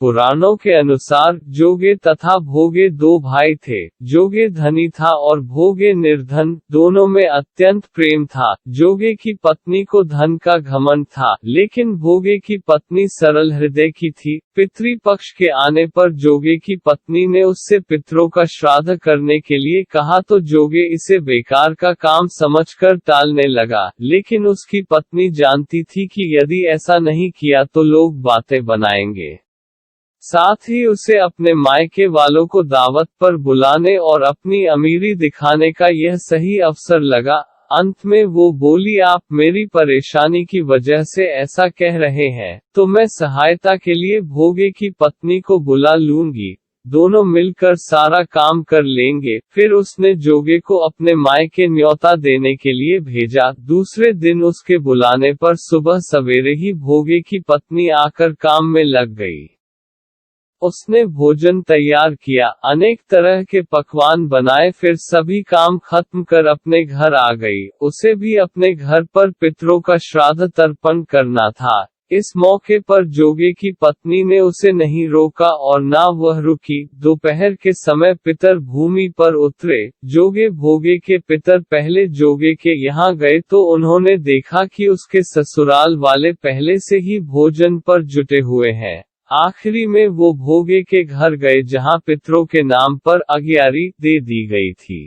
पुराणों के अनुसार जोगे तथा भोगे दो भाई थे। जोगे धनी था और भोगे निर्धन, दोनों में अत्यंत प्रेम था। जोगे की पत्नी को धन का घमंड था, लेकिन भोगे की पत्नी सरल हृदय की थी। पितृपक्ष के आने पर जोगे की पत्नी ने उससे पितरों का श्राद्ध करने के लिए कहा तो जोगे इसे बेकार का काम समझकर टालने लगा, लेकिन उसकी पत्नी जानती थी कि यदि ऐसा नहीं किया तो लोग बातें बनाएंगे। साथ ही उसे अपने मायके वालों को दावत पर बुलाने और अपनी अमीरी दिखाने का यह सही अवसर लगा। अंत में वो बोली, आप मेरी परेशानी की वजह से ऐसा कह रहे हैं, तो मैं सहायता के लिए भोगे की पत्नी को बुला लूंगी, दोनों मिलकर सारा काम कर लेंगे। फिर उसने जोगे को अपने मायके न्योता देने के लिए भेजा। दूसरे दिन उसके बुलाने पर सुबह सवेरे ही भोगे की पत्नी आकर काम में लग गई। उसने भोजन तैयार किया, अनेक तरह के पकवान बनाए, फिर सभी काम खत्म कर अपने घर आ गई। उसे भी अपने घर पर पितरों का श्राद्ध तर्पण करना था। इस मौके पर जोगे की पत्नी ने उसे नहीं रोका और ना वह रुकी। दोपहर के समय पितर भूमि पर उतरे। जोगे भोगे के पितर पहले जोगे के यहाँ गए तो उन्होंने देखा कि उसके ससुराल वाले पहले से ही भोजन पर जुटे हुए हैं। आखिरी में वो भोगे के घर गए जहां पितरों के नाम पर अग्यारी दे दी गई थी।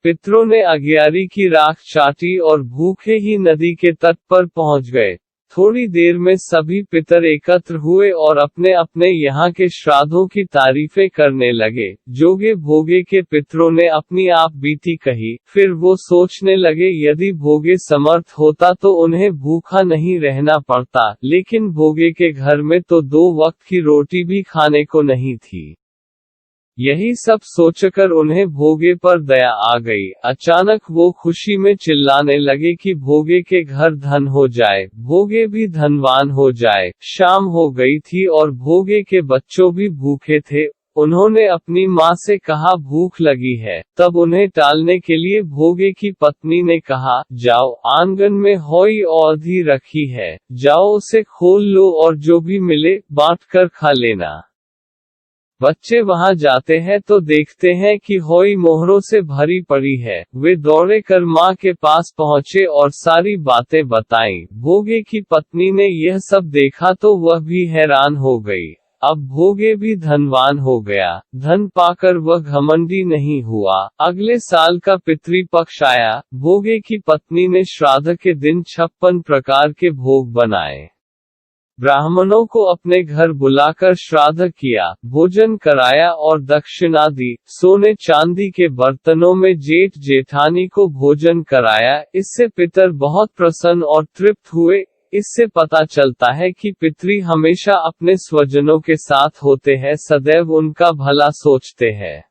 पितरों ने अग्यारी की राख चाटी और भूखे ही नदी के तट पर पहुंच गए। थोड़ी देर में सभी पितर एकत्र हुए और अपने अपने यहाँ के श्राद्धों की तारीफें करने लगे। जोगे भोगे के पितरों ने अपनी आप बीती कही। फिर वो सोचने लगे, यदि भोगे समर्थ होता तो उन्हें भूखा नहीं रहना पड़ता, लेकिन भोगे के घर में तो 2 वक्त की रोटी भी खाने को नहीं थी। यही सब सोचकर उन्हें भोगे पर दया आ गई। अचानक वो खुशी में चिल्लाने लगे कि भोगे के घर धन हो जाए, भोगे भी धनवान हो जाए। शाम हो गई थी और भोगे के बच्चों भी भूखे थे। उन्होंने अपनी माँ से कहा, भूख लगी है। तब उन्हें टालने के लिए भोगे की पत्नी ने कहा, जाओ, आंगन में हौई औधी रखी है, जाओ उसे खोल लो और जो भी मिले बांट कर खा लेना। बच्चे वहां जाते हैं तो देखते हैं कि हौई मोहरों से भरी पड़ी है। वे दौड़े कर माँ के पास पहुँचे और सारी बातें बताईं। भोगे की पत्नी ने यह सब देखा तो वह भी हैरान हो गई। अब भोगे भी धनवान हो गया। धन पाकर वह घमंडी नहीं हुआ। अगले साल का पितृपक्ष आया। भोगे की पत्नी ने श्राद्ध के दिन 56 प्रकार के भोग बनाए। ब्राह्मणों को अपने घर बुलाकर श्राद्ध किया, भोजन कराया और दक्षिणा दी। सोने चांदी के बर्तनों में जेठ जेठानी को भोजन कराया। इससे पितर बहुत प्रसन्न और तृप्त हुए। इससे पता चलता है कि पितृ हमेशा अपने स्वजनों के साथ होते हैं, सदैव उनका भला सोचते हैं।